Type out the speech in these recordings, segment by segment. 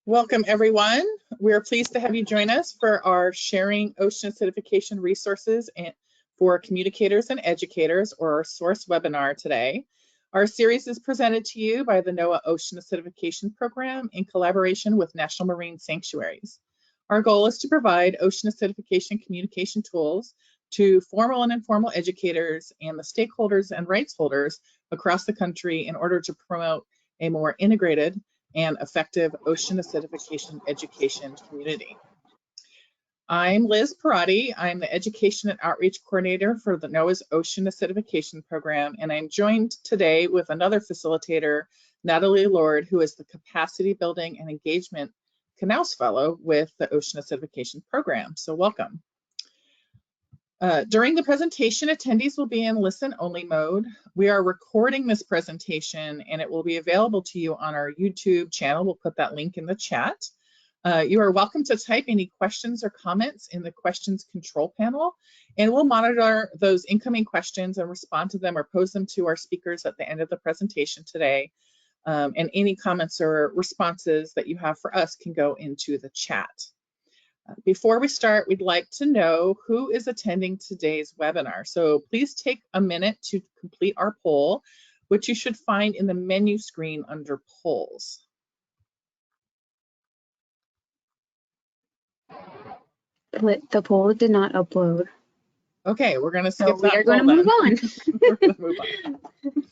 Welcome, everyone. We're pleased to have you join us for our Sharing Ocean Acidification Resources for Communicators and Educators, or our SOARCE webinar today. Our series is presented to you by the NOAA Ocean Acidification Program in collaboration with National Marine Sanctuaries. Our goal is to provide ocean acidification communication tools to formal and informal educators and the stakeholders and rights holders across the country in order to promote a more integrated and effective ocean acidification education community. I'm Liz Perotti. I'm the Education and Outreach Coordinator for the NOAA's Ocean Acidification Program, and I'm joined today with another facilitator, Natalie Lord, who is the Capacity Building and Engagement Knaus Fellow with the Ocean Acidification Program. So welcome. During the presentation, attendees will be in listen-only mode. We are recording this presentation and it will be available to you on our YouTube channel. We'll put that link in the chat. You are welcome to type any questions or comments in the questions control panel, and we'll monitor those incoming questions and respond to them or pose them to our speakers at the end of the presentation today. And any comments or responses that you have for us can go into the chat. Before we start, we'd like to know who is attending today's webinar. So please take a minute to complete our poll, which you should find in the menu screen under polls. The poll did not upload. Okay, we're going to skip that. We are going to move on. We're going to move on.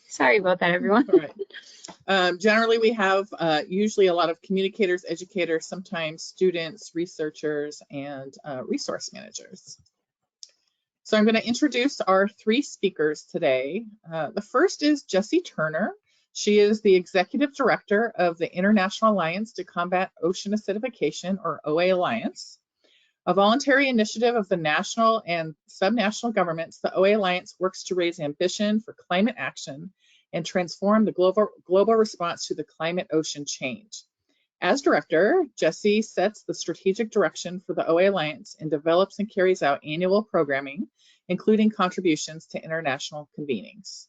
Sorry about that, everyone. All right. Generally, we have usually a lot of communicators, educators, sometimes students, researchers, and resource managers. So I'm going to introduce our three speakers today. The first is Jessie Turner. She is the Executive Director of the International Alliance to Combat Ocean Acidification, or OA Alliance. A voluntary initiative of the national and subnational governments, the OA Alliance works to raise ambition for climate action and transform the global response to the climate ocean change. As director, Jessie sets the strategic direction for the OA Alliance and develops and carries out annual programming, including contributions to international convenings.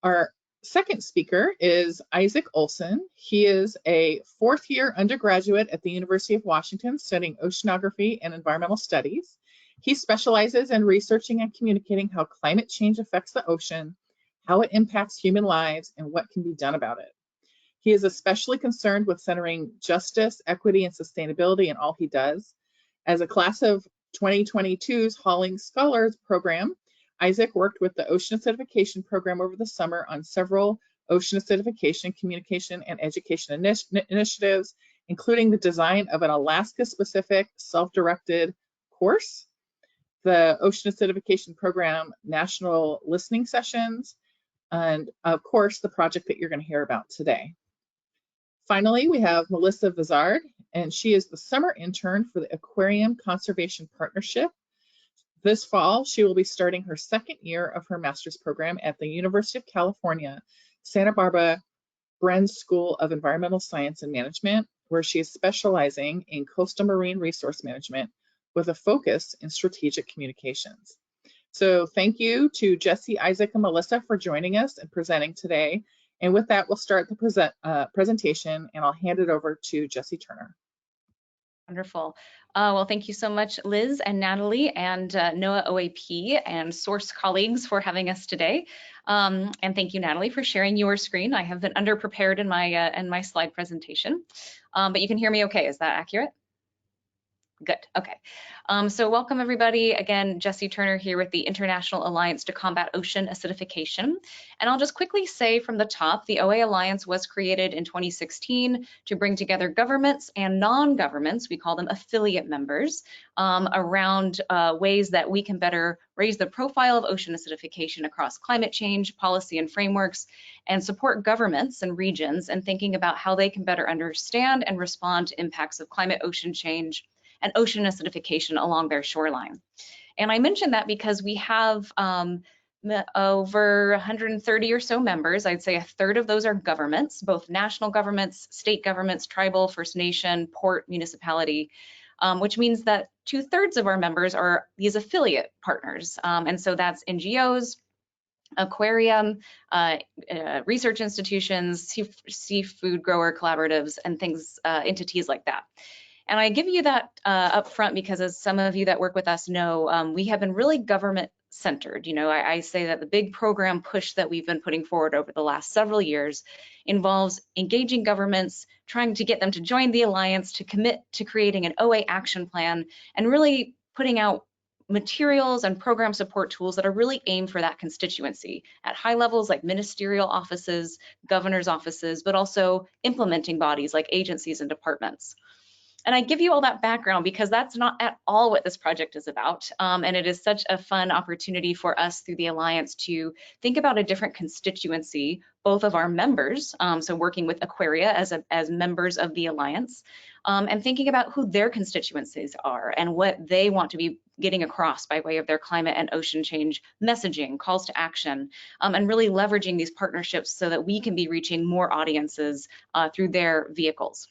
Our second speaker is Isaac Olson. He is a fourth-year undergraduate at the University of Washington studying oceanography and environmental studies. He specializes in researching and communicating how climate change affects the ocean, how it impacts human lives, and what can be done about it. He is especially concerned with centering justice, equity, and sustainability in all he does. As a class of 2022's Hauling Scholars program, Isaac worked with the Ocean Acidification Program over the summer on several ocean acidification, communication, and education initiatives, including the design of an Alaska-specific self-directed course, the Ocean Acidification Program National Listening Sessions, and of course, the project that you're going to hear about today. Finally, we have Melissa Vizard, and she is the summer intern for the Aquarium Conservation Partnership. This fall, she will be starting her second year of her master's program at the University of California, Santa Barbara Bren School of Environmental Science and Management, where she is specializing in coastal marine resource management with a focus in strategic communications. So thank you to Jessie, Isaac, and Melissa for joining us and presenting today. And with that, we'll start the presentation, and I'll hand it over to Jessie Turner. Wonderful. Well, thank you so much, Liz and Natalie and NOAA OAP and SOARCE colleagues for having us today. And thank you, Natalie, for sharing your screen. I have been underprepared in my slide presentation, but you can hear me okay. Is that accurate? Good, okay. So welcome everybody. Again, Jessie Turner here with the International Alliance to Combat Ocean Acidification. And I'll just quickly say from the top, the OA Alliance was created in 2016 to bring together governments and non-governments, we call them affiliate members, around ways that we can better raise the profile of ocean acidification across climate change, policy and frameworks, and support governments and regions in thinking about how they can better understand and respond to impacts of climate ocean change and ocean acidification along their shoreline. And I mention that because we have over 130 or so members. I'd say a third of those are governments, both national governments, state governments, tribal, First Nation, port, municipality, which means that 2/3 of our members are these affiliate partners. And so that's NGOs, aquarium, research institutions, seafood grower collaboratives, and things, entities like that. And I give you that up front because, as some of you that work with us know, we have been really government centered. You know, I say that the big program push that we've been putting forward over the last several years involves engaging governments, trying to get them to join the Alliance, to commit to creating an OA action plan, and really putting out materials and program support tools that are really aimed for that constituency at high levels like ministerial offices, governor's offices, but also implementing bodies like agencies and departments. And I give you all that background because that's not at all what this project is about. And it is such a fun opportunity for us through the Alliance to think about a different constituency, both of our members, so working with Aquaria as members of the Alliance, and thinking about who their constituencies are and what they want to be getting across by way of their climate and ocean change messaging, calls to action, and really leveraging these partnerships so that we can be reaching more audiences through their vehicles.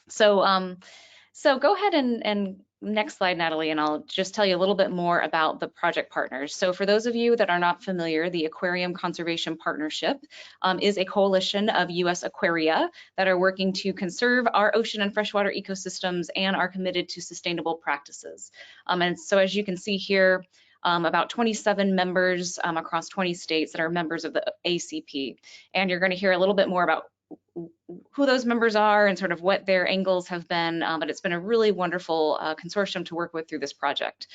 So go ahead and next slide, Natalie, and I'll just tell you a little bit more about the project partners. So for those of you that are not familiar, the Aquarium Conservation Partnership is a coalition of U.S. aquaria that are working to conserve our ocean and freshwater ecosystems and are committed to sustainable practices. And so as you can see here, about 27 members across 20 states that are members of the ACP. And you're going to hear a little bit more about who those members are and sort of what their angles have been, but it's been a really wonderful consortium to work with through this project.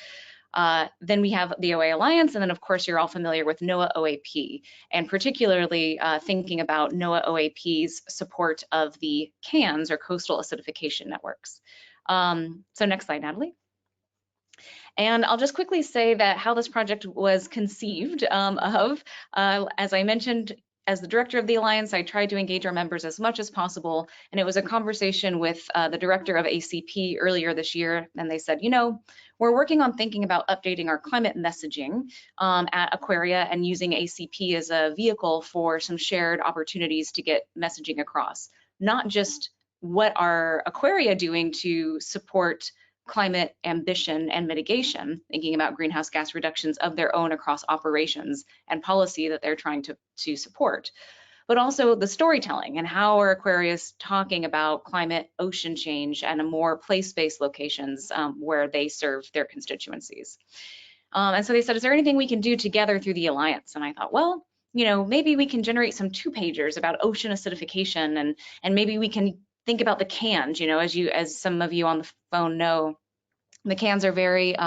Then we have the OA Alliance, and then of course you're all familiar with NOAA OAP, and particularly thinking about NOAA OAP's support of the CANs, or coastal acidification networks. So next slide, Natalie. And I'll just quickly say that how this project was conceived as I mentioned, as the director of the Alliance, I tried to engage our members as much as possible, and it was a conversation with the director of ACP earlier this year, and they said, you know, we're working on thinking about updating our climate messaging at Aquaria and using ACP as a vehicle for some shared opportunities to get messaging across, not just what are Aquaria doing to support climate ambition and mitigation, thinking about greenhouse gas reductions of their own across operations and policy that they're trying to support, but also the storytelling and how are Aquarius talking about climate, ocean change, and a more place-based locations where they serve their constituencies. And so they said, is there anything we can do together through the Alliance? And I thought, well, you know, maybe we can generate some 2-pagers about ocean acidification, and maybe we can think about the cans. You know, as some of you on the phone know, the cans are very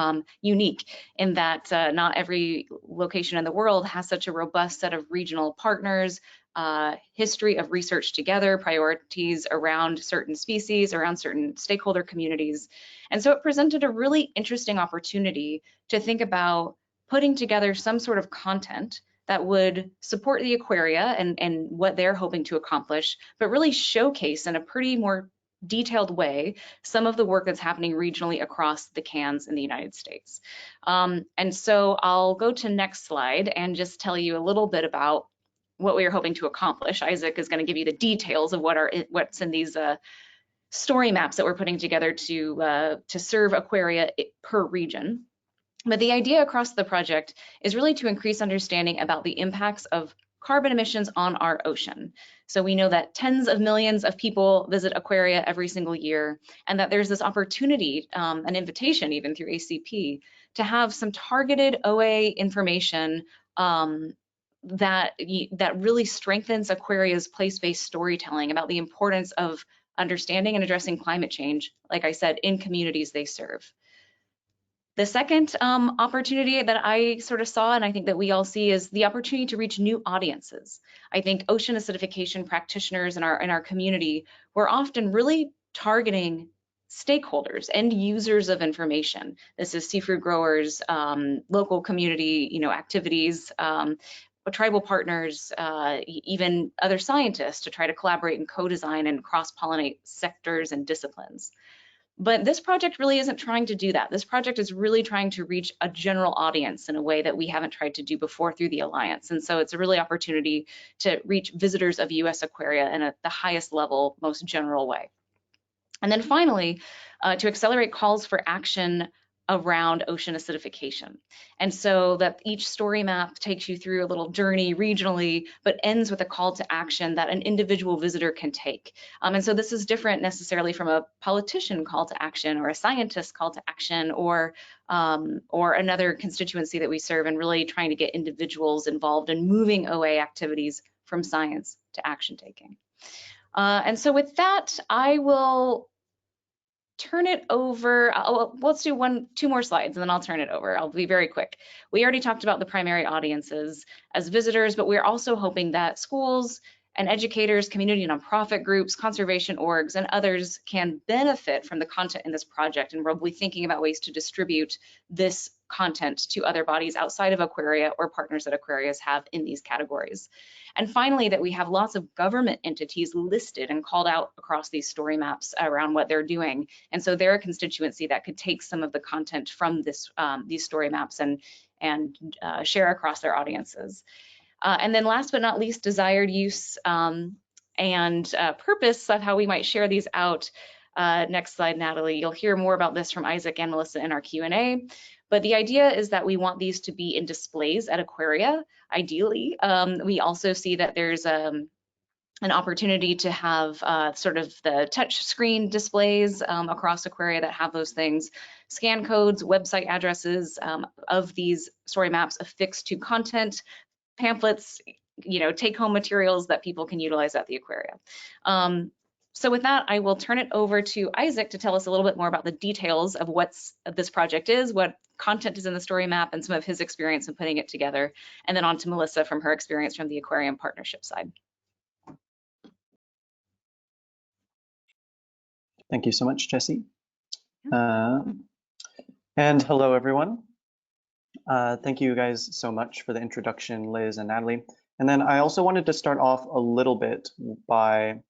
unique in that not every location in the world has such a robust set of regional partners, history of research together, priorities around certain species, around certain stakeholder communities. And so it presented a really interesting opportunity to think about putting together some sort of content that would support the aquaria and what they're hoping to accomplish, but really showcase in a pretty more detailed way some of the work that's happening regionally across the cans in the United States. And so I'll go to next slide and just tell you a little bit about what we are hoping to accomplish. Isaac is going to give you the details of what's in these story maps that we're putting together to serve aquaria per region. But the idea across the project is really to increase understanding about the impacts of carbon emissions on our ocean. So we know that tens of millions of people visit Aquaria every single year, and that there's this opportunity, an invitation even through ACP, to have some targeted OA information that really strengthens Aquaria's place-based storytelling about the importance of understanding and addressing climate change, like I said, in communities they serve. The second opportunity that I sort of saw, and I think that we all see, is the opportunity to reach new audiences. I think ocean acidification practitioners in our community were often really targeting stakeholders and users of information. This is seafood growers, local community, activities, tribal partners, even other scientists to try to collaborate and co-design and cross-pollinate sectors and disciplines. But this project really isn't trying to do that. This project is really trying to reach a general audience in a way that we haven't tried to do before through the Alliance. And so it's a really opportunity to reach visitors of U.S. aquaria in the highest level, most general way. And then finally, to accelerate calls for action around ocean acidification. And so that each story map takes you through a little journey regionally, but ends with a call to action that an individual visitor can take. And so this is different necessarily from a politician call to action or a scientist call to action or another constituency that we serve, and really trying to get individuals involved in moving OA activities from science to action taking. And so with that, I will turn it over. Let's do two more slides and then I'll turn it over. I'll be very quick. We already talked about the primary audiences as visitors, but we're also hoping that schools and educators, community nonprofit groups, conservation orgs, and others can benefit from the content in this project. And we'll be thinking about ways to distribute this content to other bodies outside of Aquaria or partners that Aquarius have in these categories. And finally, that we have lots of government entities listed and called out across these story maps around what they're doing. And so they're a constituency that could take some of the content from this, these story maps and share across their audiences. And then last but not least, desired use and purpose of how we might share these out. Next slide, Natalie. You'll hear more about this from Isaac and Melissa in our Q&A. But the idea is that we want these to be in displays at Aquaria, ideally. We also see that there's an opportunity to have sort of the touch screen displays across Aquaria that have those things, scan codes, website addresses of these story maps affixed to content, pamphlets, take-home materials that people can utilize at the Aquaria. So with that, I will turn it over to Isaac to tell us a little bit more about the details of what this project is, what content is in the story map, and some of his experience in putting it together, and then on to Melissa from her experience from the Aquarium Partnership side. Thank you so much, Jessie. And hello, everyone. Thank you guys so much for the introduction, Liz and Natalie. And then I also wanted to start off a little bit by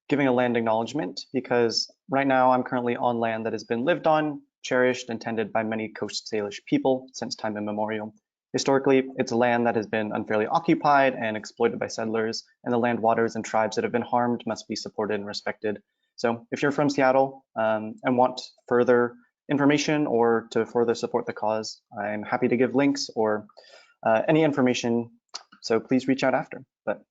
giving a land acknowledgement, because right now I'm currently on land that has been lived on, cherished, and tended by many Coast Salish people since time immemorial. Historically, it's land that has been unfairly occupied and exploited by settlers, and the land, waters, and tribes that have been harmed must be supported and respected. So if you're from Seattle and want further information or to further support the cause, I'm happy to give links or any information, so please reach out after. But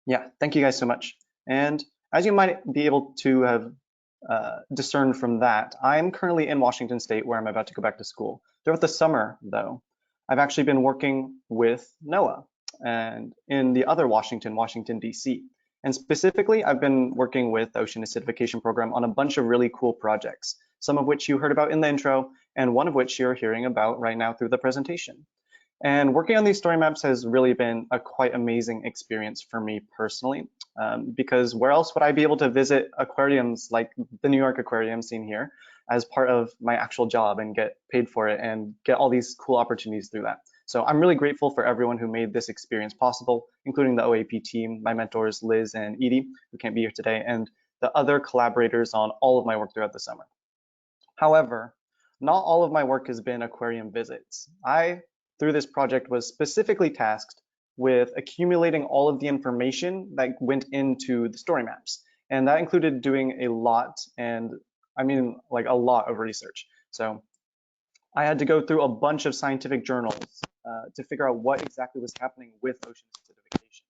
yeah, thank you guys so much. And as you might be able to have discerned from that, I'm currently in Washington State, where I'm about to go back to school. Throughout the summer, though, I've actually been working with NOAA and in the other Washington, DC. And specifically, I've been working with the Ocean Acidification Program on a bunch of really cool projects, some of which you heard about in the intro, and one of which you're hearing about right now through the presentation. And working on these story maps has really been a quite amazing experience for me personally, because where else would I be able to visit aquariums like the New York Aquarium seen here as part of my actual job and get paid for it and get all these cool opportunities through that. So I'm really grateful for everyone who made this experience possible, including the OAP team, my mentors, Liz and Edie, who can't be here today, and the other collaborators on all of my work throughout the summer. However, not all of my work has been aquarium visits. I, through this project, was specifically tasked with accumulating all of the information that went into the story maps. And that included doing a lot, and I mean like a lot of research. So I had to go through a bunch of scientific journals to figure out what exactly was happening with ocean acidification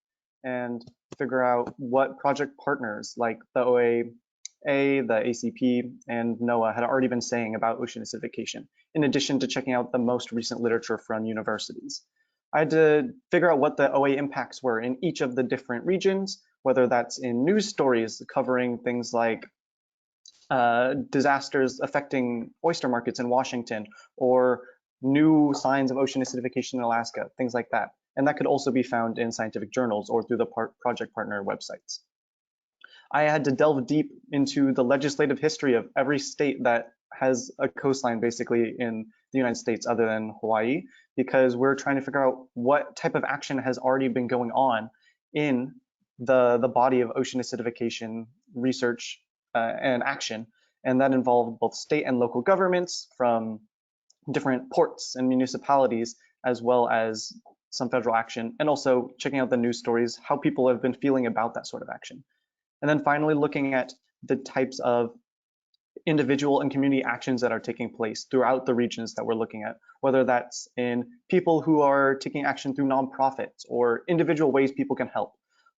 and figure out what project partners like the OAA, the ACP, and NOAA had already been saying about ocean acidification, in addition to checking out the most recent literature from universities. I had to figure out what the OA impacts were in each of the different regions, whether that's in news stories covering things like disasters affecting oyster markets in Washington, or new signs of ocean acidification in Alaska, things like that. And that could also be found in scientific journals or through the project partner websites. I had to delve deep into the legislative history of every state that has a coastline basically in the United States other than Hawaii, because we're trying to figure out what type of action has already been going on in the body of ocean acidification research and action. And that involved both state and local governments from different ports and municipalities, as well as some federal action, and also checking out the news stories, how people have been feeling about that sort of action. And then finally looking at the types of individual and community actions that are taking place throughout the regions that we're looking at, whether that's in people who are taking action through nonprofits or individual ways people can help.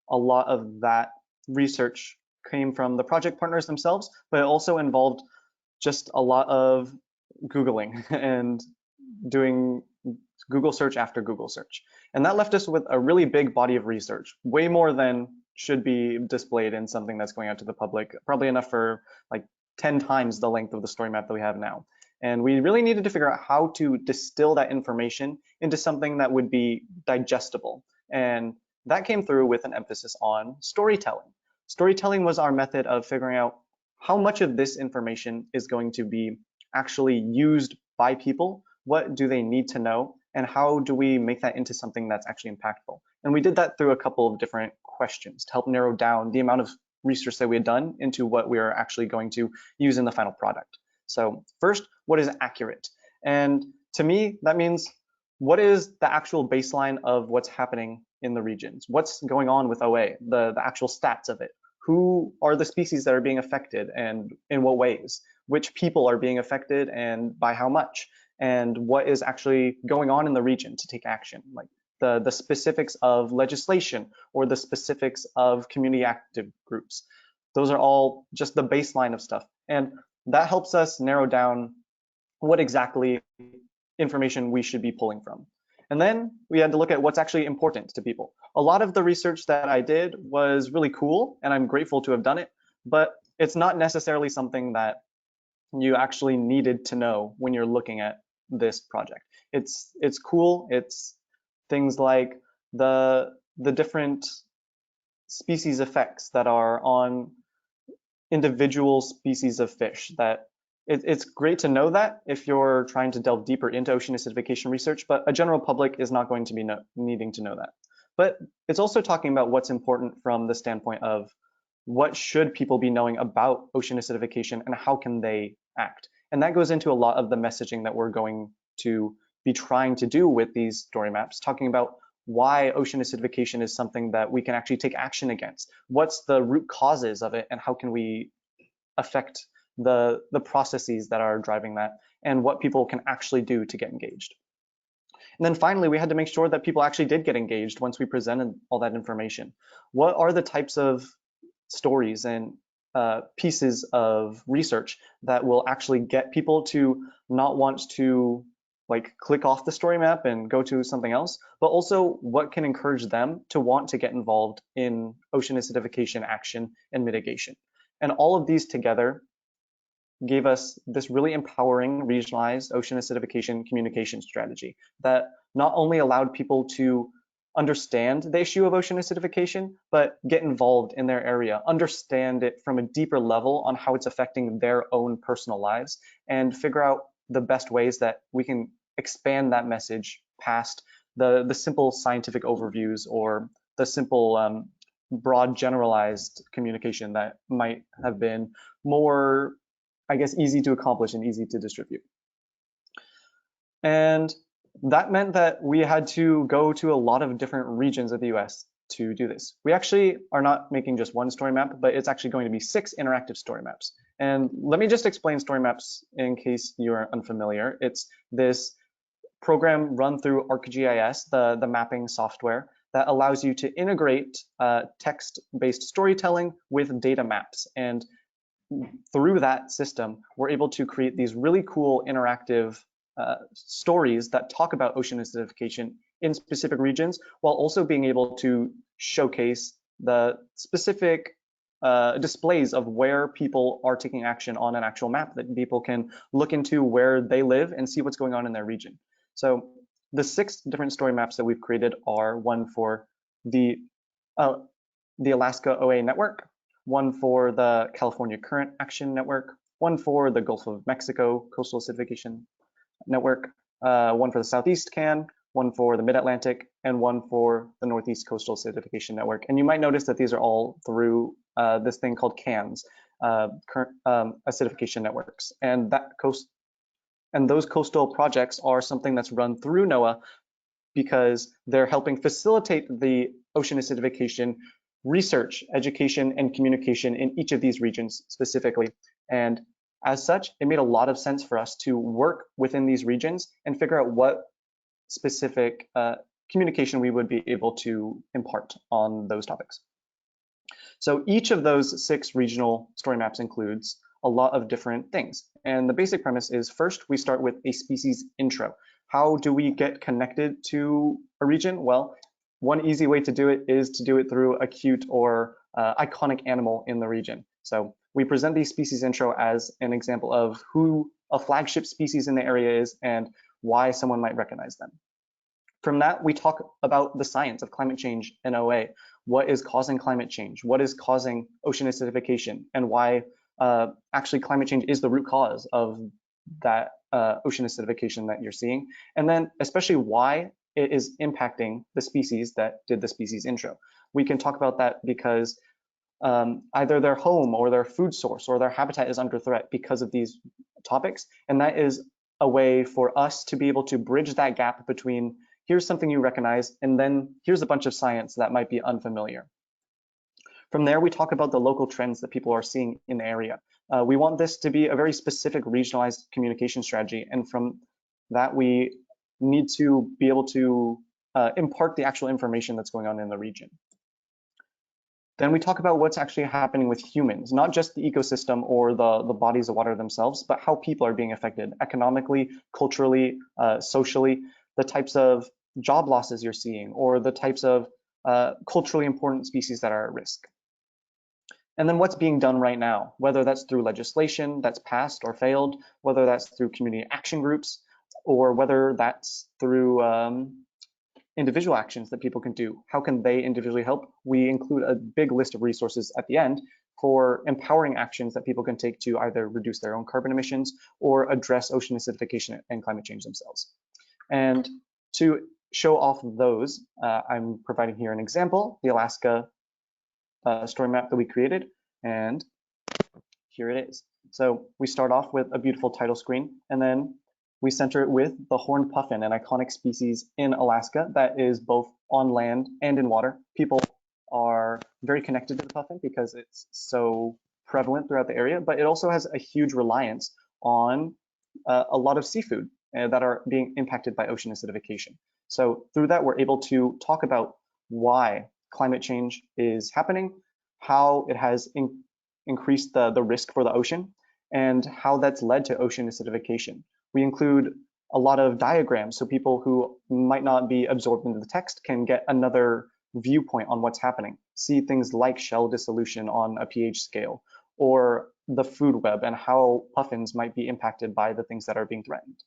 A lot of that research came from the project partners themselves, but it also involved just a lot of Googling and doing Google search after Google search. And that left us with a really big body of research, way more than should be displayed in something that's going out to the public, probably enough for like 10 times the length of the story map that we have now. And we really needed to figure out how to distill that information into something that would be digestible. And that came through with an emphasis on storytelling. Storytelling was our method of figuring out how much of this information is going to be actually used by people, what do they need to know, and how do we make that into something that's actually impactful. And we did that through a couple of different questions to help narrow down the amount of research that we had done into what we are actually going to use in the final product. So first, what is accurate? And to me, that means what is the actual baseline of what's happening in the regions? What's going on with OA, the actual stats of it? Who are the species that are being affected and in what ways? Which people are being affected and by how much? And what is actually going on in the region to take action? Like the specifics of legislation or the specifics of community active groups. Those are all just the baseline of stuff. And that helps us narrow down what exactly information we should be pulling from. And then we had to look at what's actually important to people. A lot of the research that I did was really cool, and I'm grateful to have done it, but it's not necessarily something that you actually needed to know when you're looking at this project. It's cool. It's things like the different species effects that are on individual species of fish. That it's great to know that if you're trying to delve deeper into ocean acidification research, but a general public is not going to be needing to know that. But it's also talking about what's important from the standpoint of what should people be knowing about ocean acidification and how can they act. And that goes into a lot of the messaging that we're going to be trying to do with these story maps, talking about why ocean acidification is something that we can actually take action against. What's the root causes of it and how can we affect the processes that are driving that and what people can actually do to get engaged. And then finally, we had to make sure that people actually did get engaged once we presented all that information. What are the types of stories and pieces of research that will actually get people to not want to like click off the story map and go to something else, but also what can encourage them to want to get involved in ocean acidification action and mitigation. And all of these together gave us this really empowering regionalized ocean acidification communication strategy that not only allowed people to understand the issue of ocean acidification, but get involved in their area, understand it from a deeper level on how it's affecting their own personal lives, and figure out the best ways that we can expand that message past the simple scientific overviews or the simple broad generalized communication that might have been more, I guess, easy to accomplish and easy to distribute. And that meant that we had to go to a lot of different regions of the US to do this. We actually are not making just one story map, but it's actually going to be 6 interactive story maps. And let me just explain story maps in case you're unfamiliar. It's this program run through ArcGIS, the mapping software that allows you to integrate text-based storytelling with data maps. And through that system, we're able to create these really cool interactive stories that talk about ocean acidification in specific regions, while also being able to showcase the specific displays of where people are taking action on an actual map that people can look into where they live and see what's going on in their region. So the 6 different story maps that we've created are one for the Alaska OA network, one for the California Current Action Network, one for the Gulf of Mexico Coastal Acidification Network, one for the Southeast CAN, one for the Mid-Atlantic, and one for the Northeast Coastal Acidification Network. And you might notice that these are all through this thing called CANs, current acidification networks. And those coastal projects are something that's run through NOAA because they're helping facilitate the ocean acidification research, education, and communication in each of these regions specifically. And As such, it made a lot of sense for us to work within these regions and figure out what specific communication we would be able to impart on those topics. So each of those 6 regional story maps includes a lot of different things. And the basic premise is, first, we start with a species intro. How do we get connected to a region? Well, one easy way to do it is to do it through a cute or iconic animal in the region. So we present these species intro as an example of who a flagship species in the area is and why someone might recognize them. From that, we talk about the science of climate change in OA. What is causing climate change? What is causing ocean acidification? And why actually climate change is the root cause of that ocean acidification that you're seeing. And then especially why it is impacting the species that did the species intro. We can talk about that because either their home or their food source or their habitat is under threat because of these topics. And that is a way for us to be able to bridge that gap between here's something you recognize, and then here's a bunch of science that might be unfamiliar. From there, we talk about the local trends that people are seeing in the area. We want this to be a very specific regionalized communication strategy. And from that, we need to be able to impart the actual information that's going on in the region. Then we talk about what's actually happening with humans, not just the ecosystem or the bodies of water themselves, but how people are being affected economically, culturally, socially, the types of job losses you're seeing, or the types of culturally important species that are at risk. And then what's being done right now, whether that's through legislation that's passed or failed, whether that's through community action groups, or whether that's through individual actions that people can do. How can they individually help? We include a big list of resources at the end for empowering actions that people can take to either reduce their own carbon emissions or address ocean acidification and climate change themselves. And to show off those, I'm providing here an example, the Alaska story map that we created, and here it is. So we start off with a beautiful title screen, and then we center it with the horned puffin, an iconic species in Alaska that is both on land and in water. People are very connected to the puffin because it's so prevalent throughout the area, but it also has a huge reliance on a lot of seafood that are being impacted by ocean acidification. So through that, we're able to talk about why climate change is happening, how it has increased the risk for the ocean, and how that's led to ocean acidification. We include a lot of diagrams so people who might not be absorbed into the text can get another viewpoint on what's happening, see things like shell dissolution on a pH scale, or the food web and how puffins might be impacted by the things that are being threatened.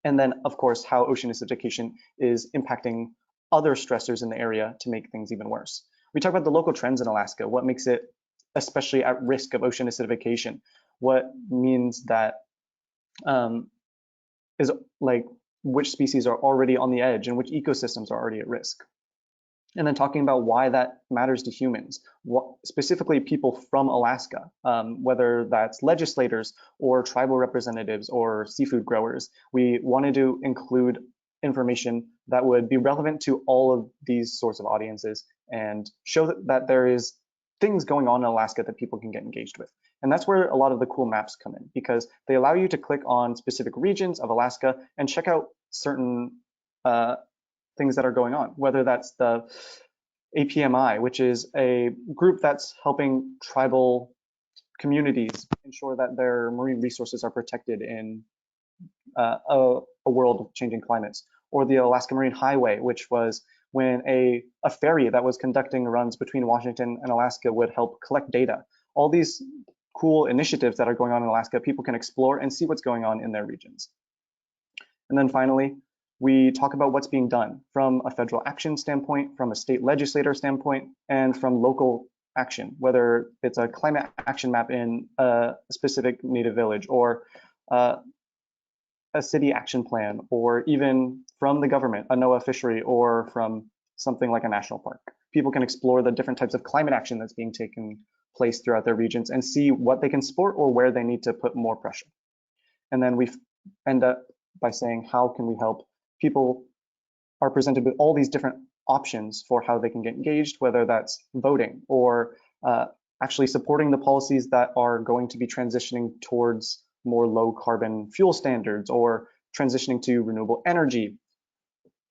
And then, of course, how ocean acidification is impacting other stressors in the area to make things even worse. We talk about the local trends in Alaska, what makes it especially at risk of ocean acidification, what means that is like which species are already on the edge and which ecosystems are already at risk. And then talking about why that matters to humans, specifically people from Alaska, whether that's legislators or tribal representatives or seafood growers. We wanted to include information that would be relevant to all of these sorts of audiences and show that there is things going on in Alaska that people can get engaged with. And that's where a lot of the cool maps come in, because they allow you to click on specific regions of Alaska and check out certain things that are going on, whether that's the APMI, which is a group that's helping tribal communities ensure that their marine resources are protected in a world of changing climates, or the Alaska Marine Highway, which was when a ferry that was conducting runs between Washington and Alaska would help collect data. All these cool initiatives that are going on in Alaska, people can explore and see what's going on in their regions. And then finally, we talk about what's being done from a federal action standpoint, from a state legislator standpoint, and from local action, whether it's a climate action map in a specific native village, or a city action plan, or even from the government, a NOAA fishery, or from something like a national park. People can explore the different types of climate action that's being taken place throughout their regions and see what they can support or where they need to put more pressure. And then we end up by saying, how can we help? People are presented with all these different options for how they can get engaged, whether that's voting or actually supporting the policies that are going to be transitioning towards more low carbon fuel standards or transitioning to renewable energy,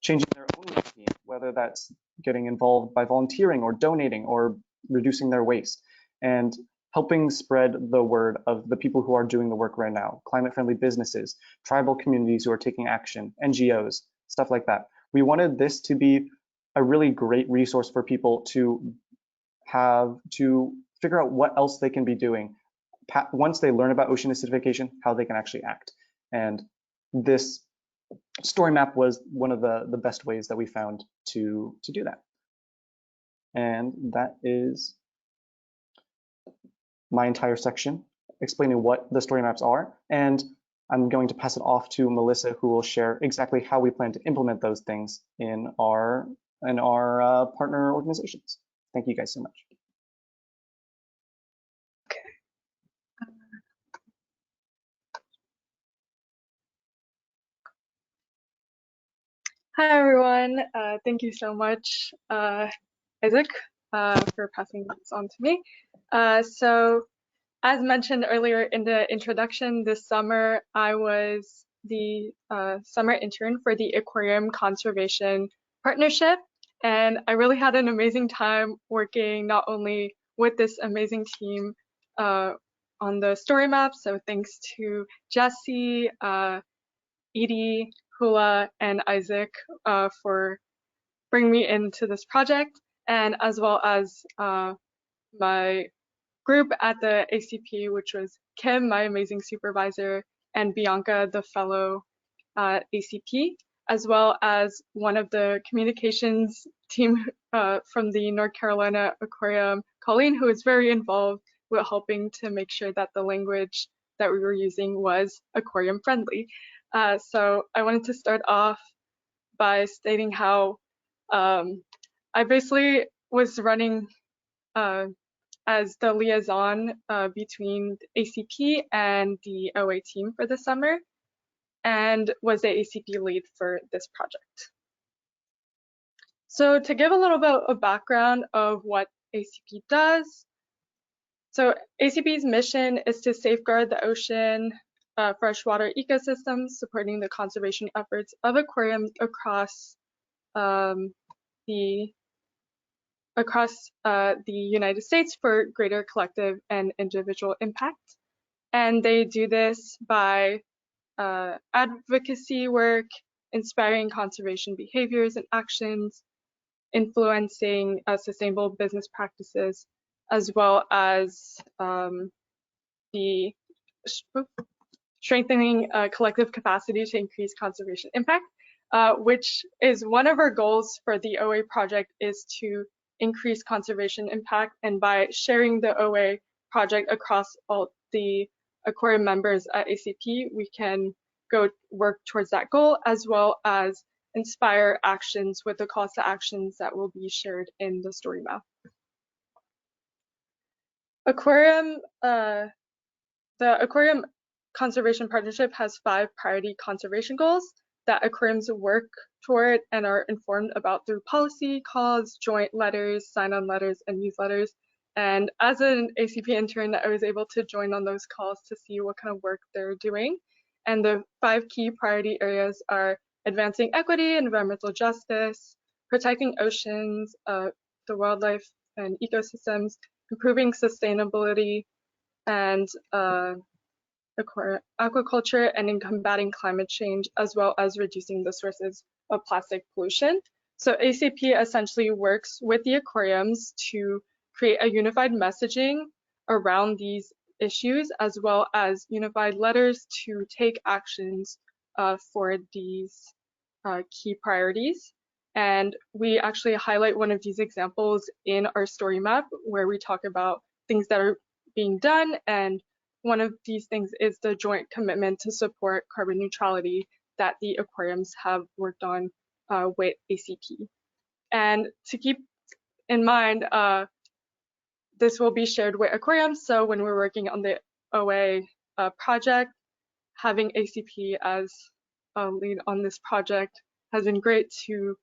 changing their own routine, whether that's getting involved by volunteering or donating or reducing their waste, and helping spread the word of the people who are doing the work right now, climate-friendly businesses, tribal communities who are taking action, NGOs, stuff like that. We wanted this to be a really great resource for people to have to figure out what else they can be doing once they learn about ocean acidification, how they can actually act. And this StoryMap was one of the best ways that we found to do that. And that is my entire section explaining what the StoryMaps are. And I'm going to pass it off to Melissa, who will share exactly how we plan to implement those things in our partner organizations. Thank you guys so much. Hi, everyone. Thank you so much, Isaac, for passing this on to me. So, as mentioned earlier in the introduction, this summer I was the summer intern for the Aquarium Conservation Partnership, and I really had an amazing time working not only with this amazing team on the StoryMap, so thanks to Jesse, Edie, Hula, and Isaac for bringing me into this project, and as well as my group at the ACP, which was Kim, my amazing supervisor, and Bianca, the fellow ACP, as well as one of the communications team from the North Carolina Aquarium, Colleen, who was very involved with helping to make sure that the language that we were using was aquarium friendly. So I wanted to start off by stating how I basically was running as the liaison between ACP and the OA team for the summer, and was the ACP lead for this project. So to give a little bit of background of what ACP does, so ACP's mission is to safeguard the ocean, freshwater ecosystems, supporting the conservation efforts of aquariums across the United States for greater collective and individual impact. And they do this by advocacy work, inspiring conservation behaviors and actions, influencing sustainable business practices, as well as the strengthening collective capacity to increase conservation impact, which is one of our goals for the OA project, is to increase conservation impact. And by sharing the OA project across all the aquarium members at ACP, we can go work towards that goal, as well as inspire actions with the calls to actions that will be shared in the StoryMap. The Aquarium Conservation Partnership has 5 priority conservation goals that aquariums work toward and are informed about through policy, calls, joint letters, sign-on letters, and newsletters. And as an ACP intern, I was able to join on those calls to see what kind of work they're doing. And the 5 key priority areas are advancing equity, environmental justice, protecting oceans, the wildlife and ecosystems, improving sustainability, and aquaculture, and in combating climate change, as well as reducing the sources of plastic pollution. So ACP essentially works with the aquariums to create a unified messaging around these issues, as well as unified letters to take actions for these key priorities. And we actually highlight one of these examples in our StoryMap, where we talk about things that are being done, and one of these things is the joint commitment to support carbon neutrality that the aquariums have worked on with ACP. And to keep in mind, this will be shared with aquariums, so when we're working on the OA project, having ACP as a lead on this project has been great to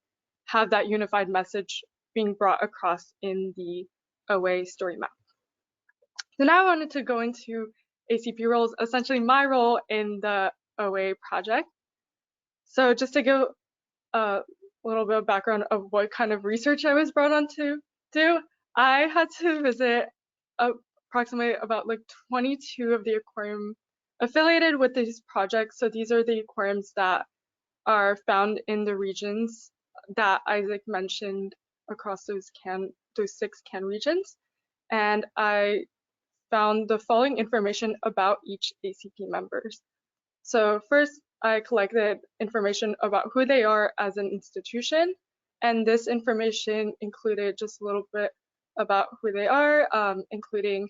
have that unified message being brought across in the OA StoryMap. So now I wanted to go into ACP roles, essentially my role in the OA project. So just to give a little bit of background of what kind of research I was brought on to do, I had to visit approximately about like 22 of the aquarium affiliated with these projects. So these are the aquariums that are found in the regions that Isaac mentioned across those 6 CAN regions. And I found the following information about each ACP members. So first, I collected information about who they are as an institution, and this information included just a little bit about who they are, including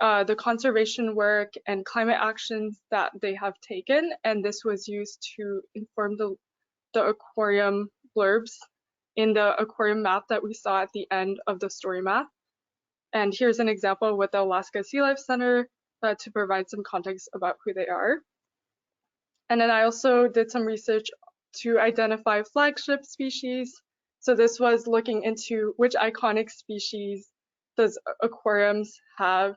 the conservation work and climate actions that they have taken, and this was used to inform the aquarium blurbs in the aquarium map that we saw at the end of the story map. And here's an example with the Alaska Sea Life Center to provide some context about who they are. And then I also did some research to identify flagship species. So this was looking into which iconic species does aquariums have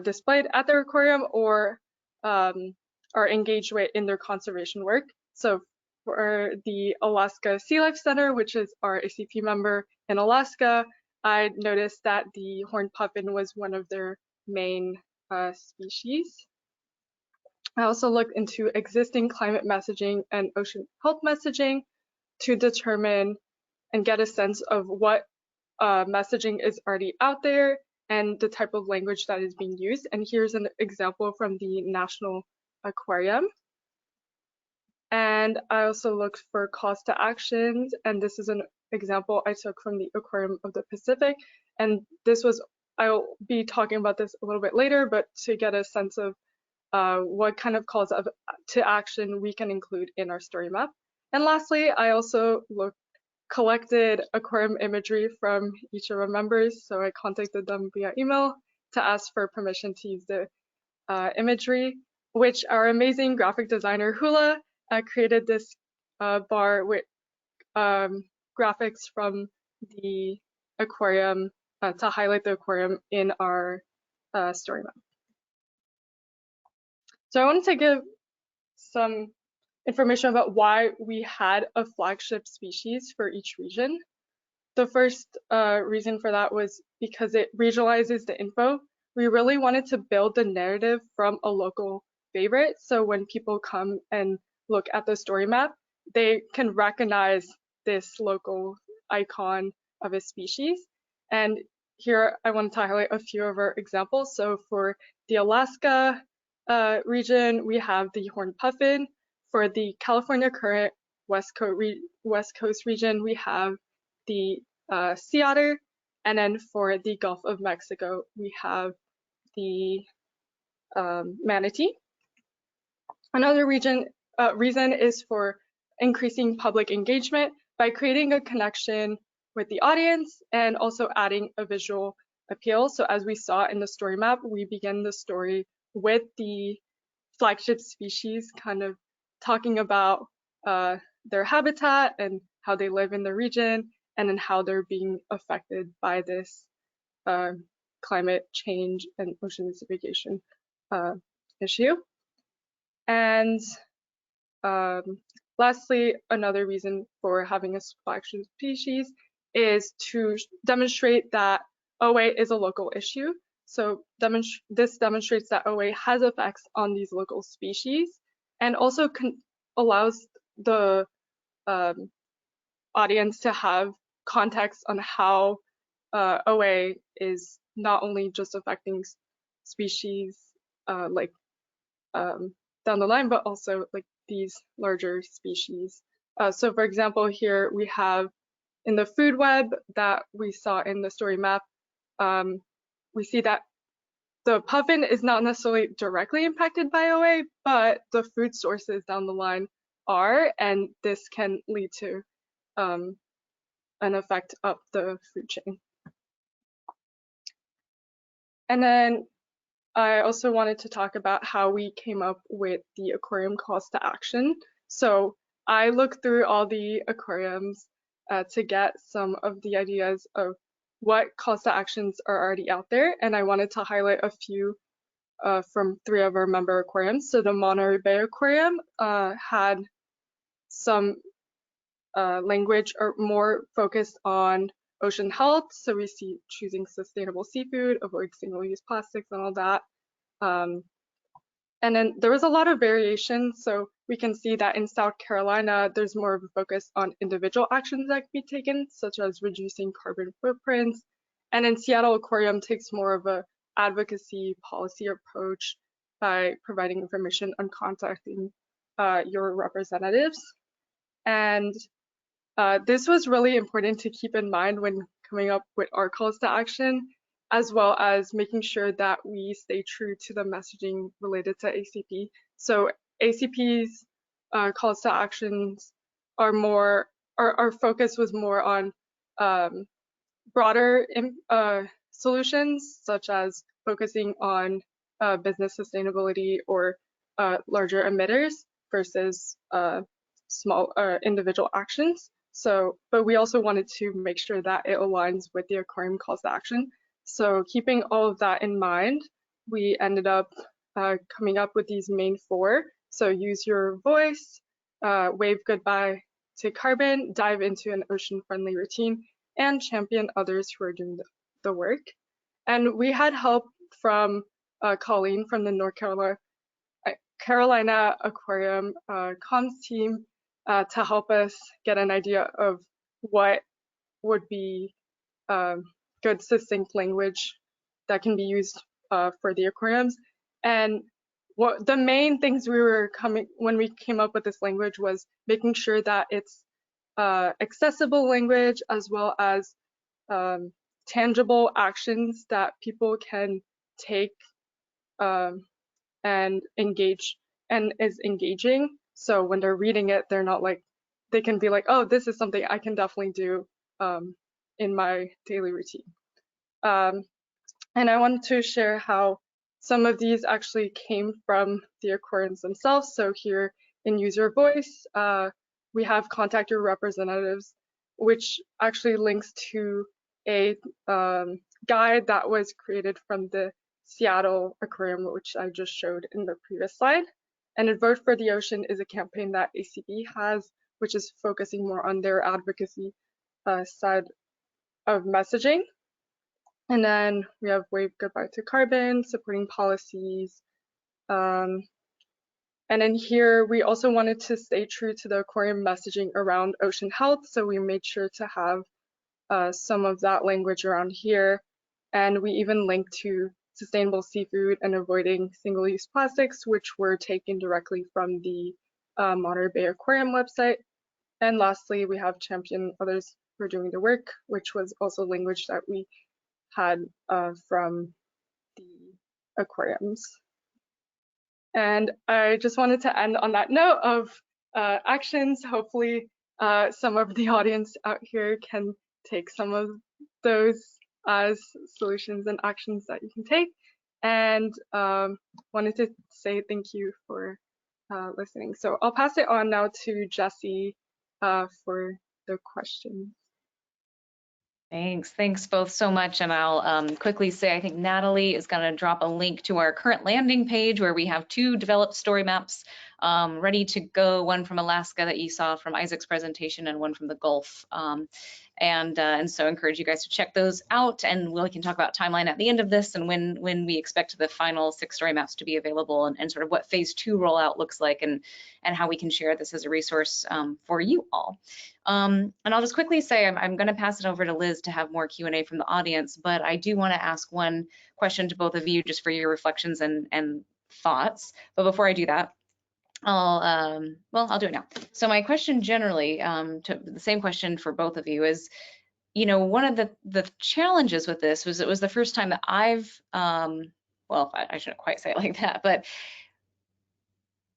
displayed at their aquarium or are engaged with in their conservation work. So for the Alaska Sea Life Center, which is our ACP member in Alaska, I noticed that the horned puffin was one of their main species. I also looked into existing climate messaging and ocean health messaging to determine and get a sense of what messaging is already out there and the type of language that is being used. And here's an example from the National Aquarium. And I also looked for calls to actions, and this is an example I took from the Aquarium of the Pacific. And this was, I'll be talking about this a little bit later, but to get a sense of what kind of calls to action we can include in our story map. And lastly, I also collected aquarium imagery from each of our members. So I contacted them via email to ask for permission to use the imagery, which our amazing graphic designer Hula created this bar with graphics from the aquarium to highlight the aquarium in our story map. So I wanted to give some information about why we had a flagship species for each region. The first reason for that was because it regionalizes the info. We really wanted to build the narrative from a local favorite. So when people come and look at the story map, they can recognize this local icon of a species. And here I want to highlight a few of our examples. So for the Alaska region, we have the horned puffin. For the California current West Coast region, we have the sea otter. And then for the Gulf of Mexico, we have the manatee. Another reason is for increasing public engagement by creating a connection with the audience and also adding a visual appeal. So as we saw in the story map, we begin the story with the flagship species kind of talking about their habitat and how they live in the region and then how they're being affected by this climate change and ocean acidification issue. And lastly, another reason for having a flagship species is to demonstrate that OA is a local issue. So this demonstrates that OA has effects on these local species and also allows the audience to have context on how OA is not only just affecting species like down the line, but also like these larger species. So for example, here we have in the food web that we saw in the story map, we see that the puffin is not necessarily directly impacted by OA, but the food sources down the line are, and this can lead to an effect up the food chain. And then I also wanted to talk about how we came up with the aquarium calls to action. So I looked through all the aquariums to get some of the ideas of what calls to actions are already out there, and I wanted to highlight a few from 3 of our member aquariums. So the Monterey Bay Aquarium had some language or more focused on ocean health. So we see choosing sustainable seafood, avoid single-use plastics and all that. And then there was a lot of variation. So we can see that in South Carolina, there's more of a focus on individual actions that can be taken, such as reducing carbon footprints. And in Seattle, Aquarium takes more of a advocacy policy approach by providing information on contacting your representatives. And this was really important to keep in mind when coming up with our calls to action, as well as making sure that we stay true to the messaging related to ACP. So ACP's calls to actions are more, our focus was more on broader solutions, such as focusing on business sustainability or larger emitters versus small individual actions. So, but we also wanted to make sure that it aligns with the aquarium calls to action. So keeping all of that in mind, we ended up coming up with these main 4. So use your voice, wave goodbye to carbon, dive into an ocean-friendly routine, and champion others who are doing the work. And we had help from Colleen from the North Carolina Aquarium comms team to help us get an idea of what would be good succinct language that can be used for the aquariums. And what the main things when we came up with this language was making sure that it's accessible language, as well as tangible actions that people can take and engage, and is engaging. So when they're reading it, they're not like, they can be like, oh, this is something I can definitely do in my daily routine. And I wanted to share how some of these actually came from the aquariums themselves. So here in Use Your Voice, we have contact your representatives, which actually links to a guide that was created from the Seattle Aquarium, which I just showed in the previous slide. And Vote for the Ocean is a campaign that ACB has, which is focusing more on their advocacy side of messaging. And then we have Wave Goodbye to Carbon, supporting policies. And then here, we also wanted to stay true to the aquarium messaging around ocean health. So we made sure to have some of that language around here. And we even linked to sustainable seafood and avoiding single-use plastics, which were taken directly from the Monterey Bay Aquarium website. And lastly, we have champion others who are doing the work, which was also language that we had from the aquariums. And I just wanted to end on that note of actions. Hopefully some of the audience out here can take some of those as solutions and actions that you can take. And wanted to say thank you for listening. So I'll pass it on now to Jessie for the questions. Thanks both so much. And I'll quickly say, I think Natalie is going to drop a link to our current landing page where we have 2 developed story maps ready to go, one from Alaska that you saw from Isaac's presentation and one from the Gulf. And so I encourage you guys to check those out, and we can talk about timeline at the end of this and when we expect the final 6 story maps to be available, and sort of what phase 2 rollout looks like, and how we can share this as a resource for you all. And I'll just quickly say I'm going to pass it over to Liz to have more Q&A from the audience, but I do want to ask one question to both of you just for your reflections and thoughts. But before I do that, I'll do it now. So my question generally, the same question for both of you is, one of the challenges with this was it was the first time that I've, well, I shouldn't quite say it like that, but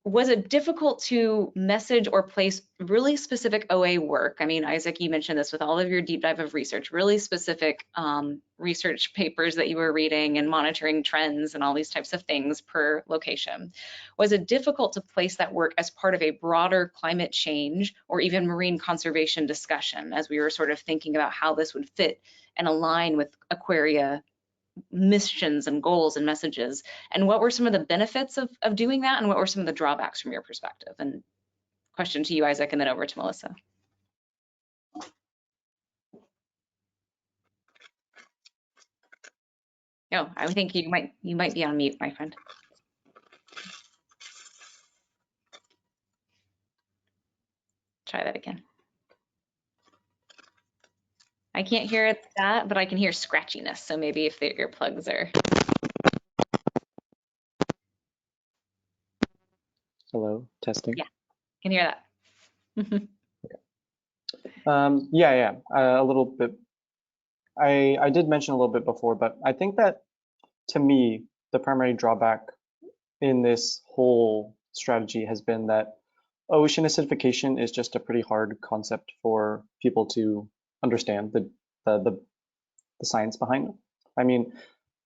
was it difficult to message or place really specific OA work? I mean, Isaac, you mentioned this with all of your deep dive of research, really specific research papers that you were reading and monitoring trends and all these types of things per location. Was it difficult to place that work as part of a broader climate change or even marine conservation discussion as we were sort of thinking about how this would fit and align with Aquaria missions and goals and messages, and what were some of the benefits of doing that, and what were some of the drawbacks from your perspective? And question to you, Isaac, and then over to Melissa. Oh, I think you might be on mute, my friend. Try that again. I can't hear that, but I can hear scratchiness. So maybe if the earplugs are. Hello, testing. Yeah, can hear that. Yeah, a little bit. I did mention a little bit before, but I think that to me, the primary drawback in this whole strategy has been that ocean acidification is just a pretty hard concept for people to understand the science behind it. I mean,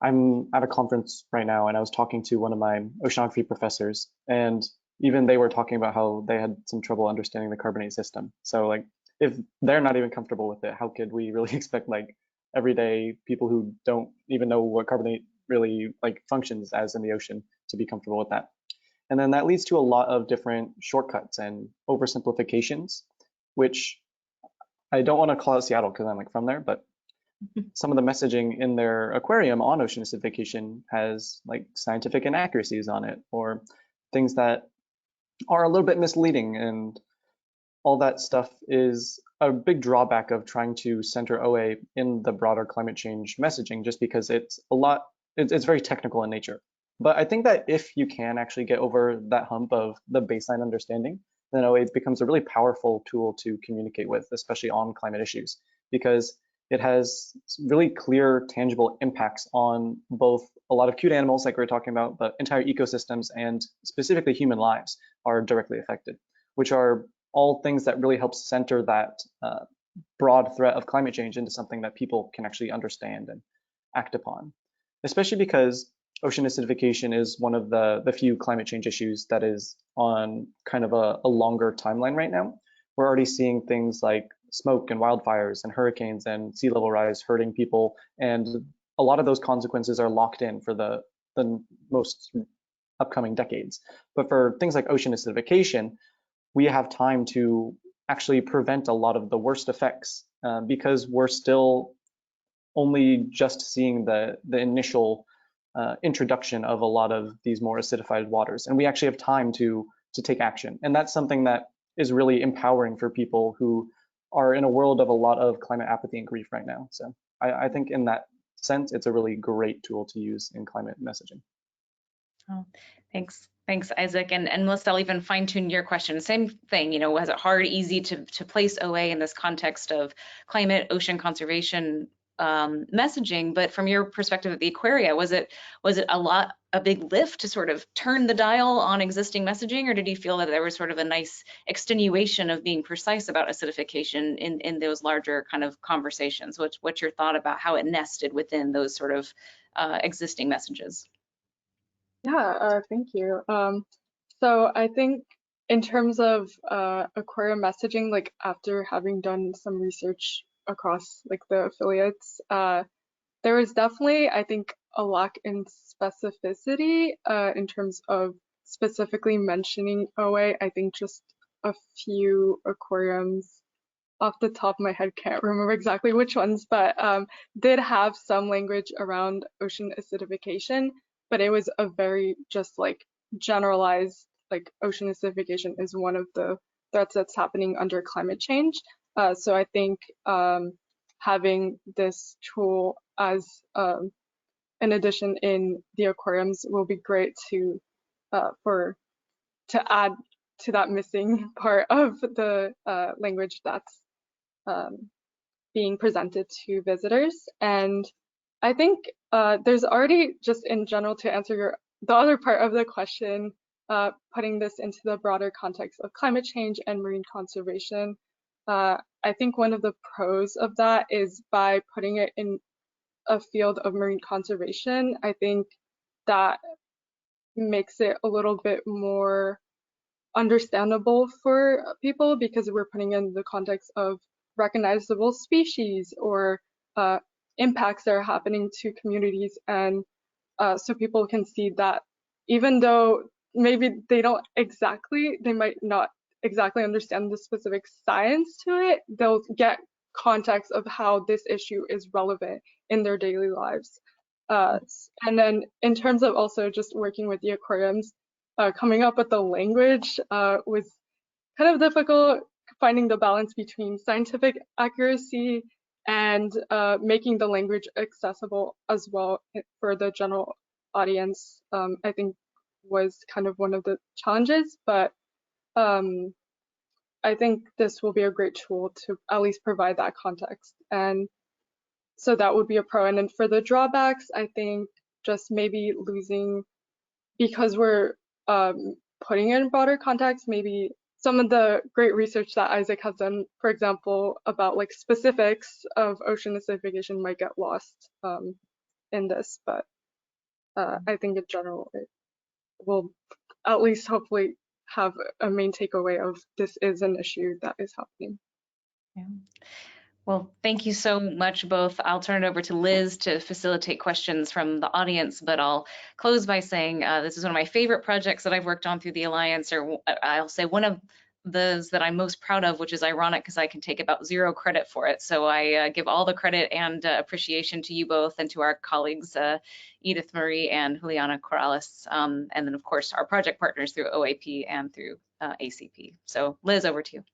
I'm at a conference right now and I was talking to one of my oceanography professors, and even they were talking about how they had some trouble understanding the carbonate system. So like, if they're not even comfortable with it, how could we really expect like everyday people who don't even know what carbonate really like functions as in the ocean to be comfortable with that? And then that leads to a lot of different shortcuts and oversimplifications, which I don't want to call out Seattle because I'm like from there, but some of the messaging in their aquarium on ocean acidification has like scientific inaccuracies on it, or things that are a little bit misleading, and all that stuff is a big drawback of trying to center OA in the broader climate change messaging, just because it's very technical in nature. But I think that if you can actually get over that hump of the baseline understanding, then OA becomes a really powerful tool to communicate with, especially on climate issues, because it has really clear, tangible impacts on both a lot of cute animals like we were talking about, but entire ecosystems and specifically human lives are directly affected, which are all things that really help center that broad threat of climate change into something that people can actually understand and act upon, especially because ocean acidification is one of the few climate change issues that is on kind of a longer timeline right now. We're already seeing things like smoke and wildfires and hurricanes and sea level rise hurting people, and a lot of those consequences are locked in for the most upcoming decades. But for things like ocean acidification, we have time to actually prevent a lot of the worst effects because we're still only just seeing the initial introduction of a lot of these more acidified waters, and we actually have time to take action. And that's something that is really empowering for people who are in a world of a lot of climate apathy and grief right now. So I think in that sense, it's a really great tool to use in climate messaging. Oh, thanks, Isaac. And Melissa, I'll even fine tune your question. Same thing, you know, was it hard, easy to place OA in this context of climate, ocean conservation messaging? But from your perspective at the Aquaria, was it a big lift to sort of turn the dial on existing messaging, or did you feel that there was sort of a nice extenuation of being precise about acidification in those larger kind of conversations? What's your thought about how it nested within those sort of existing messages? Yeah, thank you. So I think in terms of aquarium messaging, like after having done some research across like the affiliates, there was definitely, I think, a lack in specificity in terms of specifically mentioning OA. I think just a few aquariums off the top of my head, can't remember exactly which ones, but did have some language around ocean acidification, but it was a very just like generalized, like ocean acidification is one of the threats that's happening under climate change. So I think having this tool as an addition in the aquariums will be great to add to that missing part of the language that's being presented to visitors. And I think there's already, just in general, to answer the other part of the question, putting this into the broader context of climate change and marine conservation. I think one of the pros of that is by putting it in a field of marine conservation, I think that makes it a little bit more understandable for people because we're putting in the context of recognizable species or impacts that are happening to communities, and so people can see that even though maybe they might not exactly understand the specific science to it, they'll get context of how this issue is relevant in their daily lives. And then in terms of also just working with the aquariums, coming up with the language was kind of difficult, finding the balance between scientific accuracy and making the language accessible as well for the general audience, I think was kind of one of the challenges, but I think this will be a great tool to at least provide that context. And so that would be a pro. And then for the drawbacks, I think just maybe losing, because we're putting it in broader context, maybe some of the great research that Isaac has done, for example, about like specifics of ocean acidification might get lost in this, but I think in general it will at least hopefully have a main takeaway of this is an issue that is happening. Yeah. Well, thank you so much both. I'll turn it over to Liz to facilitate questions from the audience, but I'll close by saying this is one of my favorite projects that I've worked on through the Alliance, or I'll say one of those that I'm most proud of, which is ironic because I can take about zero credit for it. So I give all the credit and appreciation to you both and to our colleagues, Edith Marie and Juliana Corrales, and then of course our project partners through OAP and through ACP. So Liz, over to you.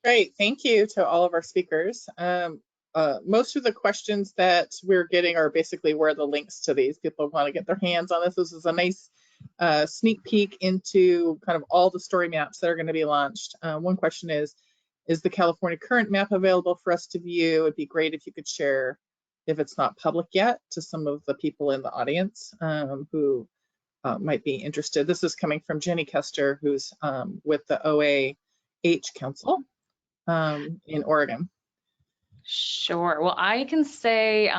Great, thank you to all of our speakers. Most of the questions that we're getting are basically where the links to these. People want to get their hands on this. This is a nice sneak peek into kind of all the story maps that are going to be launched. One question is the California current map available for us to view? It'd be great if you could share, if it's not public yet, to some of the people in the audience who might be interested. This is coming from Jenny Kester, who's with the OAH Council in Oregon. Sure. Well, I can say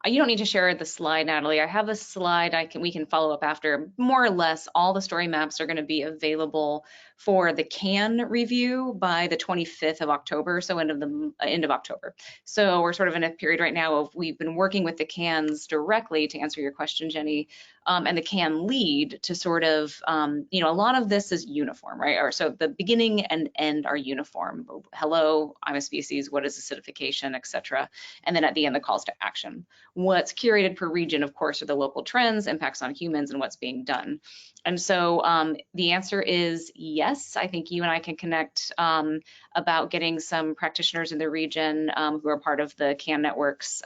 you don't need to share the slide, Natalie. I have a slide. We can follow up after. More or less, all the story maps are going to be available for the CAN review by the 25th of October, so end of October. So we're sort of in a period right now of we've been working with the CANs directly to answer your question, Jenny, and the CAN lead to sort of a lot of this is uniform, right? Or so the beginning and end are uniform. Hello, I'm a species. What is acidification, etc. And then at the end, the calls to action. What's curated per region, of course, are the local trends, impacts on humans, and what's being done. And so the answer is yes. I think you and I can connect about getting some practitioners in the region who are part of the CAN networks,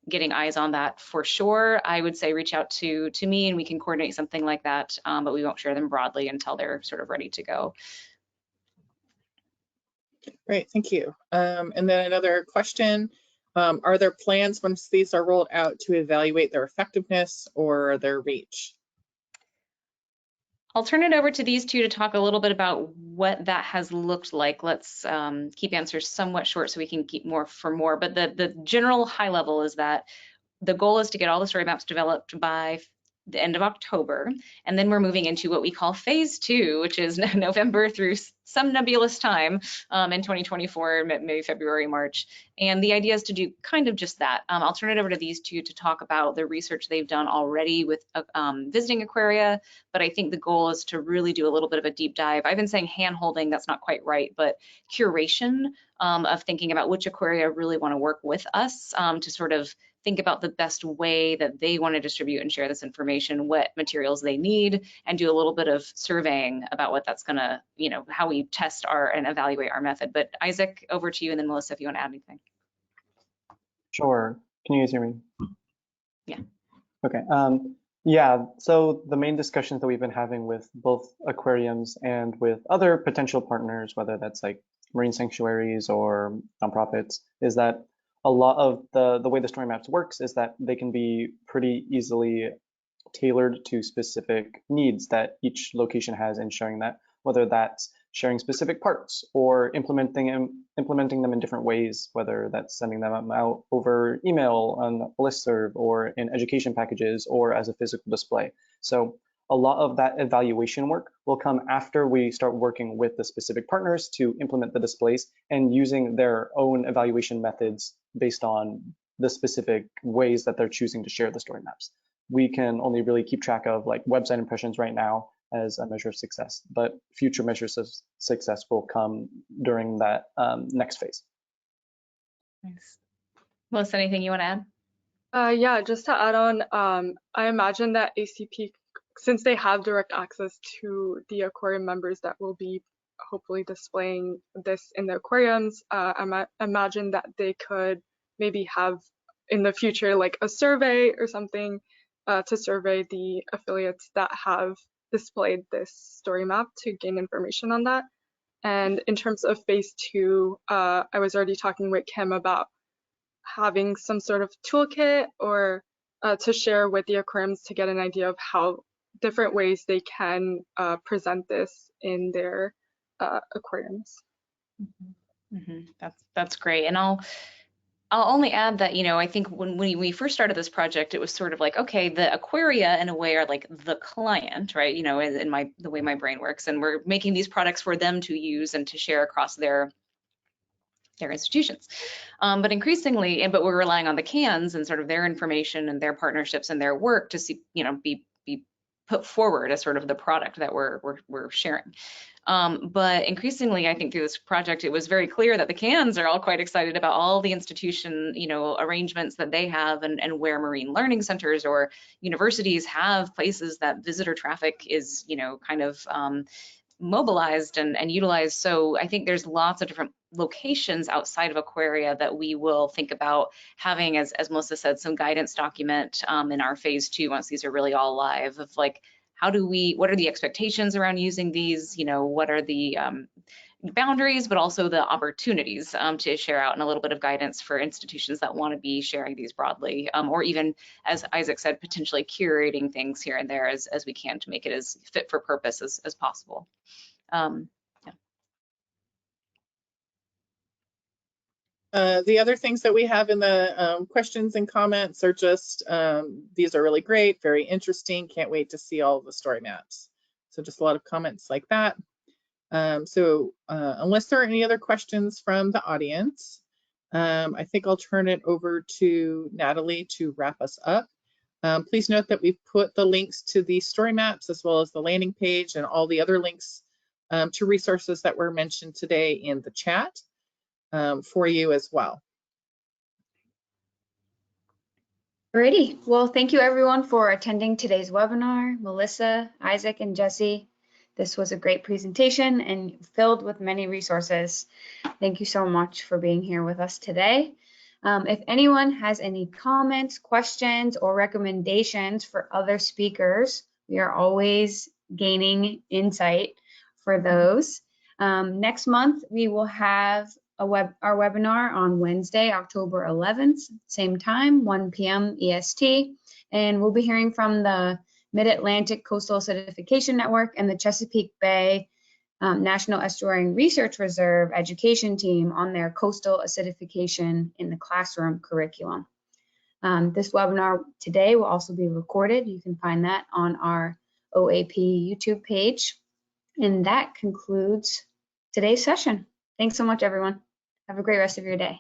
getting eyes on that for sure. I would say reach out to me and we can coordinate something like that, but we won't share them broadly until they're sort of ready to go. Great, thank you. And then another question, are there plans once these are rolled out to evaluate their effectiveness or their reach? I'll turn it over to these two to talk a little bit about what that has looked like. Let's keep answers somewhat short so we can keep more for more. But the general high level is that the goal is to get all the story maps developed by the end of October, and then we're moving into what we call phase 2, which is November through some nebulous time in 2024, maybe February, March. And the idea is to do kind of just that. I'll turn it over to these two to talk about the research they've done already with visiting aquaria, but I think the goal is to really do a little bit of a deep dive. I've been saying hand-holding, that's not quite right, but curation of thinking about which aquaria really want to work with us to sort of think about the best way that they want to distribute and share this information, what materials they need, and do a little bit of surveying about what that's going to, how we test and evaluate our method. But Isaac, over to you, and then Melissa, if you want to add anything. Sure. Can you guys hear me? Yeah. Okay. Yeah, so the main discussions that we've been having with both aquariums and with other potential partners, whether that's like marine sanctuaries or nonprofits, is that a lot of the way the StoryMaps works is that they can be pretty easily tailored to specific needs that each location has, and showing that, whether that's sharing specific parts or implementing them in different ways, whether that's sending them out over email on a listserv or in education packages or as a physical display. So a lot of that evaluation work will come after we start working with the specific partners to implement the displays and using their own evaluation methods based on the specific ways that they're choosing to share the story maps. We can only really keep track of like website impressions right now as a measure of success, but future measures of success will come during that next phase. Nice. Melissa, anything you want to add? Yeah, just to add on, I imagine that ACP, since they have direct access to the aquarium members that will be hopefully displaying this in the aquariums, I imagine that they could maybe have in the future like a survey or something to survey the affiliates that have displayed this story map to gain information on that. And in terms of phase 2, I was already talking with Kim about having some sort of toolkit or to share with the aquariums to get an idea of how different ways they can present this in their aquariums. That's great. And I'll only add that, I think when we first started this project, it was sort of like, okay, the aquaria in a way are like the client, right? In the way my brain works, and we're making these products for them to use and to share across their institutions. But increasingly, but we're relying on the cans and sort of their information and their partnerships and their work to see, be put forward as sort of the product that we're sharing. But increasingly, I think through this project, it was very clear that the cans are all quite excited about all the institution, arrangements that they have, and where marine learning centers or universities have places that visitor traffic is, kind of mobilized and utilized. So I think there's lots of different locations outside of aquaria that we will think about having, as Melissa said, some guidance document in our phase 2 once these are really all live, of like, what are the expectations around using these, what are the boundaries, but also the opportunities to share out, and a little bit of guidance for institutions that want to be sharing these broadly, or even, as Isaac said, potentially curating things here and there as we can to make it as fit for purpose as possible. The other things that we have in the questions and comments are just, these are really great, very interesting, can't wait to see all the story maps. So just a lot of comments like that. Unless there are any other questions from the audience, I think I'll turn it over to Natalie to wrap us up. Please note that we've put the links to the story maps as well as the landing page and all the other links to resources that were mentioned today in the chat for you as well. Alrighty, well, thank you everyone for attending today's webinar. Melissa, Isaac, and Jesse, this was a great presentation and filled with many resources. Thank you so much for being here with us today. If anyone has any comments, questions, or recommendations for other speakers, we are always gaining insight for those. Next month, we will have our webinar on Wednesday, October 11th, same time, 1 p.m. EST, and we'll be hearing from the Mid-Atlantic Coastal Acidification Network and the Chesapeake Bay National Estuarine Research Reserve education team on their coastal acidification in the classroom curriculum. This webinar today will also be recorded. You can find that on our OAP YouTube page. And that concludes today's session. Thanks so much, everyone. Have a great rest of your day.